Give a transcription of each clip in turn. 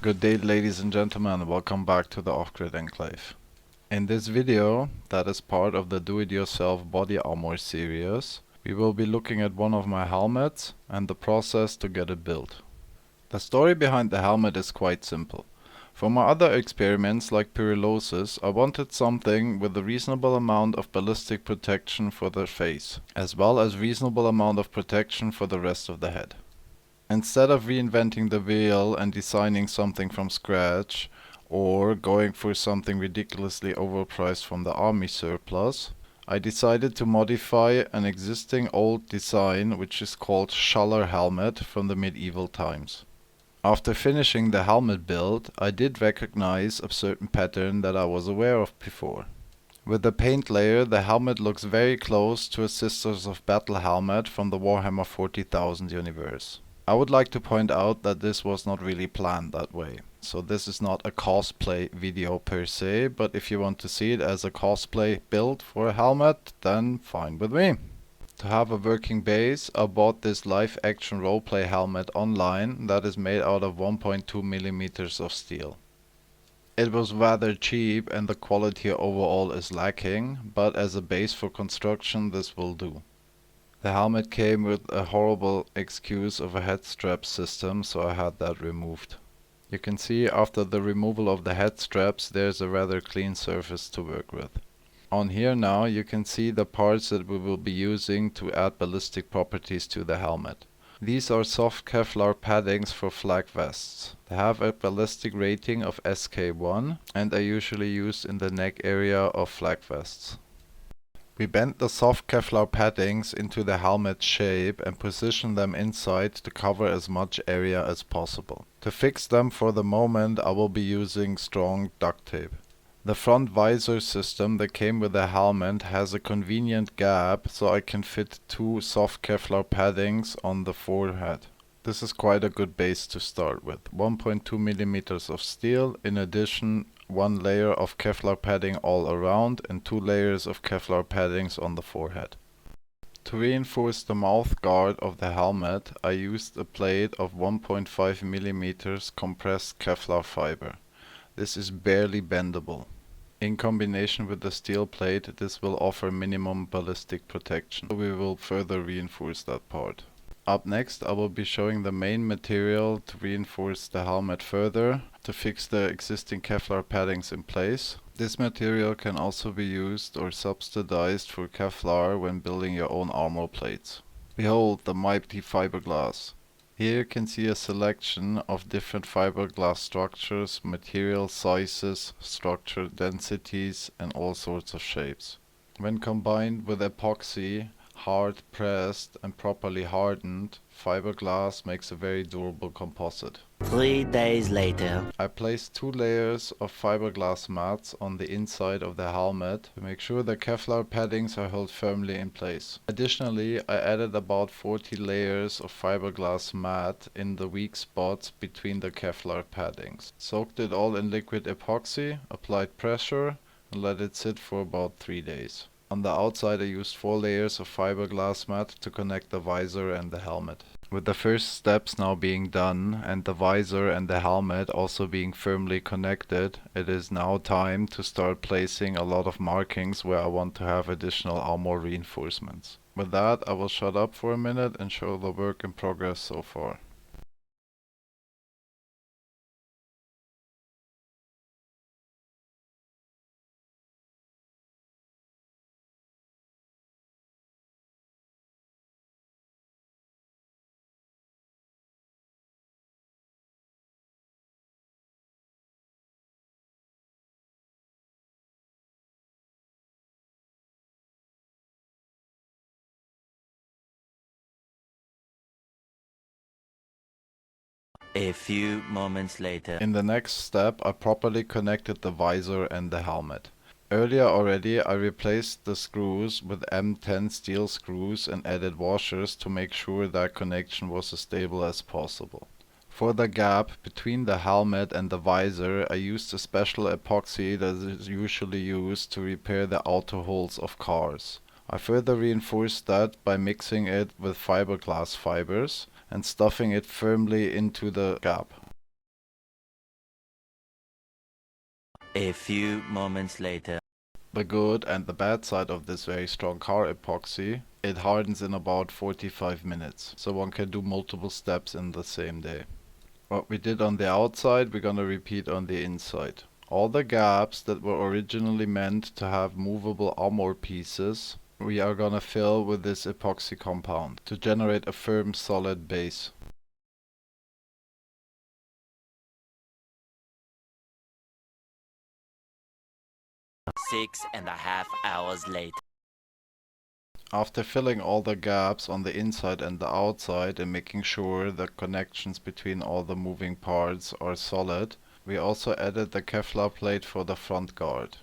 Good day, ladies and gentlemen, welcome back to the OffGridEnclave. In this video, that is part of the do-it-yourself body armor series, we will be looking at one of my helmets and the process to get it built. The story behind the helmet is quite simple. For my other experiments like pyrolysis, I wanted something with a reasonable amount of ballistic protection for the face, as well as reasonable amount of protection for the rest of the head. Instead of reinventing the wheel and designing something from scratch, or going for something ridiculously overpriced from the army surplus, I decided to modify an existing old design which is called Schuller helmet from the medieval times. After finishing the helmet build, I did recognize a certain pattern that I was aware of before. With the paint layer, the helmet looks very close to a Sisters of Battle helmet from the Warhammer 40,000 universe. I would like to point out that this was not really planned that way. So this is not a cosplay video per se, but if you want to see it as a cosplay build for a helmet, then fine with me. To have a working base, I bought this live action roleplay helmet online that is made out of 1.2 millimeters of steel. It was rather cheap and the quality overall is lacking, but as a base for construction this will do. The helmet came with a horrible excuse of a head strap system, so I had that removed. You can see after the removal of the head straps there's a rather clean surface to work with. On here now you can see the parts that we will be using to add ballistic properties to the helmet. These are soft Kevlar paddings for flak vests. They have a ballistic rating of SK1 and are usually used in the neck area of flak vests. We bent the soft Kevlar paddings into the helmet shape and positioned them inside to cover as much area as possible. To fix them for the moment I will be using strong duct tape. The front visor system that came with the helmet has a convenient gap so I can fit two soft Kevlar paddings on the forehead. This is quite a good base to start with. 1.2 millimeters of steel, in addition one layer of Kevlar padding all around and 2 layers of Kevlar paddings on the forehead. To reinforce the mouth guard of the helmet, I used a plate of 1.5 millimeters compressed Kevlar fiber. This is barely bendable. In combination with the steel plate, this will offer minimum ballistic protection. We will further reinforce that part. Up next I will be showing the main material to reinforce the helmet further, to fix the existing Kevlar paddings in place. This material can also be used or subsidized for Kevlar when building your own armor plates. Behold the mighty fiberglass. Here you can see a selection of different fiberglass structures, material sizes, structure densities and all sorts of shapes. When combined with epoxy, hard pressed and properly hardened, fiberglass makes a very durable composite. 3 days later. I placed 2 layers of fiberglass mats on the inside of the helmet to make sure the Kevlar paddings are held firmly in place. Additionally, I added about 40 layers of fiberglass mat in the weak spots between the Kevlar paddings. Soaked it all in liquid epoxy, applied pressure and let it sit for about 3 days. On the outside I used 4 layers of fiberglass mat to connect the visor and the helmet. With the first steps now being done and the visor and the helmet also being firmly connected, it is now time to start placing a lot of markings where I want to have additional armor reinforcements. With that I will shut up for a minute and show the work in progress so far. A few moments later. In the next step I properly connected the visor and the helmet. Earlier already I replaced the screws with M10 steel screws and added washers to make sure that connection was as stable as possible. For the gap between the helmet and the visor I used a special epoxy that is usually used to repair the auto holes of cars. I further reinforced that by mixing it with fiberglass fibers and stuffing it firmly into the gap. A few moments later. The good and the bad side of this very strong car epoxy, it hardens in about 45 minutes, so one can do multiple steps in the same day. What we did on the outside, we're gonna repeat on the inside. All the gaps that were originally meant to have movable armor pieces, we are gonna fill with this epoxy compound to generate a firm, solid base. Six and a half hours later. After filling all the gaps on the inside and the outside and making sure the connections between all the moving parts are solid, we also added the Kevlar plate for the front guard.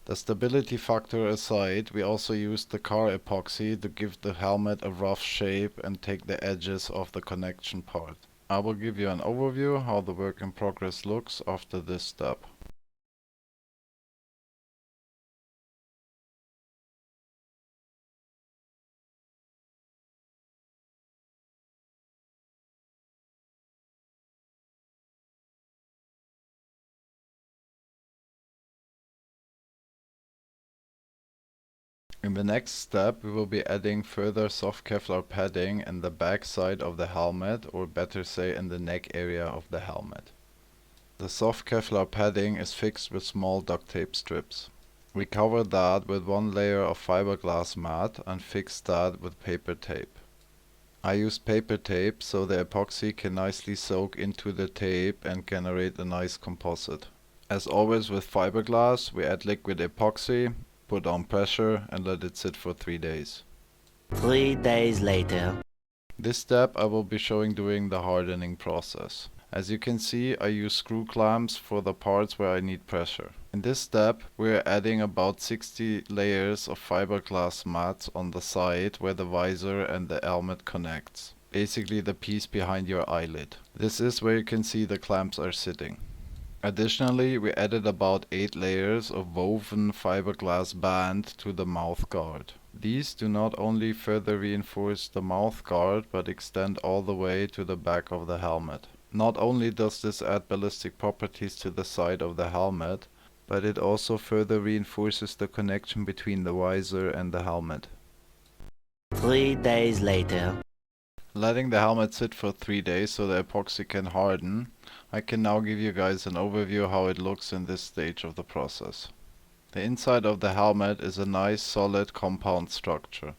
The stability factor aside, we also used the car epoxy to give the helmet a rough shape and take the edges off the connection part. I will give you an overview how the work in progress looks after this step. In the next step, we will be adding further soft Kevlar padding in the back side of the helmet, or better say in the neck area of the helmet. The soft Kevlar padding is fixed with small duct tape strips. We covered that with one layer of fiberglass mat and fixed that with paper tape. I used paper tape so the epoxy can nicely soak into the tape and generate a nice composite. As always with fiberglass, we add liquid epoxy, put on pressure and let it sit for 3 days. 3 days later. This step I will be showing during the hardening process. As you can see, I use screw clamps for the parts where I need pressure. In this step, we are adding about 60 layers of fiberglass mats on the side where the visor and the helmet connects. Basically the piece behind your eyelid. This is where you can see the clamps are sitting. Additionally, we added about 8 layers of woven fiberglass band to the mouth guard. These do not only further reinforce the mouth guard, but extend all the way to the back of the helmet. Not only does this add ballistic properties to the side of the helmet, but it also further reinforces the connection between the visor and the helmet. 3 days later. Letting the helmet sit for 3 days so the epoxy can harden, I can now give you guys an overview how it looks in this stage of the process. The inside of the helmet is a nice solid compound structure.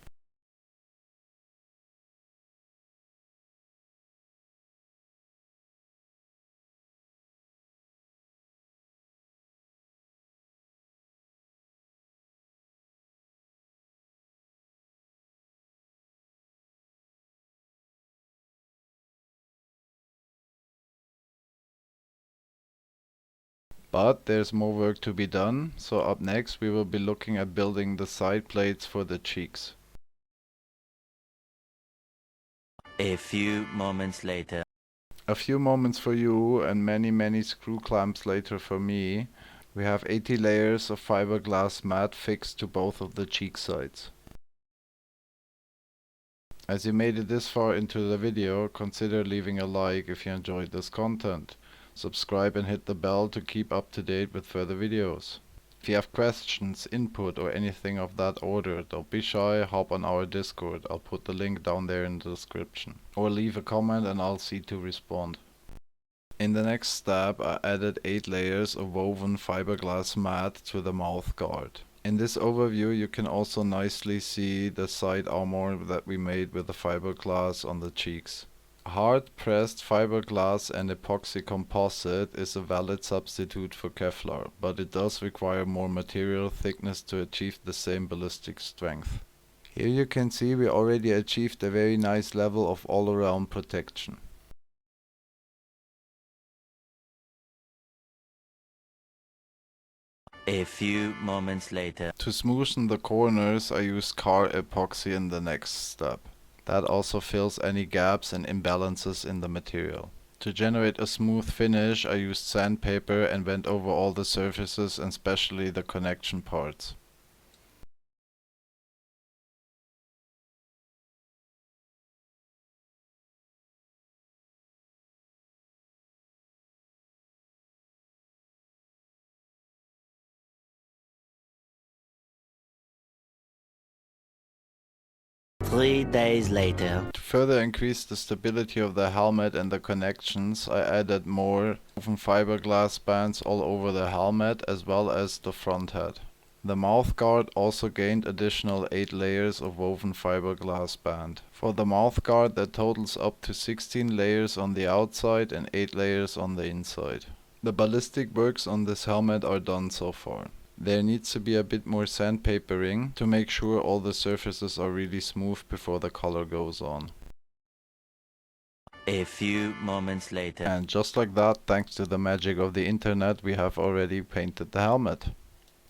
But there's more work to be done, so up next we will be looking at building the side plates for the cheeks. A few moments later. A few moments for you and many screw clamps later for me, we have 80 layers of fiberglass mat fixed to both of the cheek sides. As you made it this far into the video, consider leaving a like if you enjoyed this content. Subscribe and hit the bell to keep up to date with further videos. If you have questions, input or anything of that order, don't be shy, hop on our Discord. I'll put the link down there in the description. Or leave a comment and I'll see to respond. In the next step, I added 8 layers of woven fiberglass mat to the mouth guard. In this overview you can also nicely see the side armor that we made with the fiberglass on the cheeks. Hard pressed fiberglass and epoxy composite is a valid substitute for Kevlar, but it does require more material thickness to achieve the same ballistic strength. Here you can see we already achieved a very nice level of all-around protection. A few moments later. To smoothen the corners I used car epoxy in the next step. That also fills any gaps and imbalances in the material. To generate a smooth finish I used sandpaper and went over all the surfaces and especially the connection parts. 3 days later. To further increase the stability of the helmet and the connections, I added more woven fiberglass bands all over the helmet as well as the front head. The mouth guard also gained additional 8 layers of woven fiberglass band. For the mouth guard, that totals up to 16 layers on the outside and 8 layers on the inside. The ballistic works on this helmet are done so far. There needs to be a bit more sandpapering to make sure all the surfaces are really smooth before the color goes on. A few moments later. And just like that, thanks to the magic of the internet, we have already painted the helmet.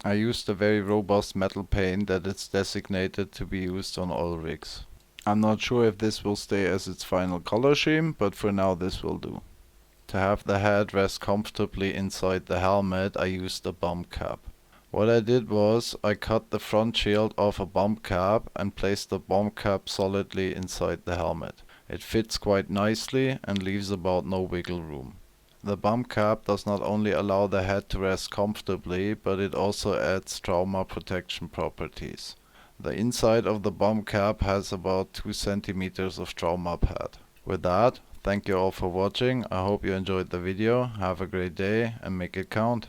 I used a very robust metal paint that is designated to be used on oil rigs. I'm not sure if this will stay as its final color scheme, but for now this will do. To have the head rest comfortably inside the helmet, I used a bump cap. What I did was, I cut the front shield off a bump cap and placed the bump cap solidly inside the helmet. It fits quite nicely and leaves about no wiggle room. The bump cap does not only allow the head to rest comfortably, but it also adds trauma protection properties. The inside of the bump cap has about 2 centimeters of trauma pad. With that, thank you all for watching. I hope you enjoyed the video. Have a great day and make it count.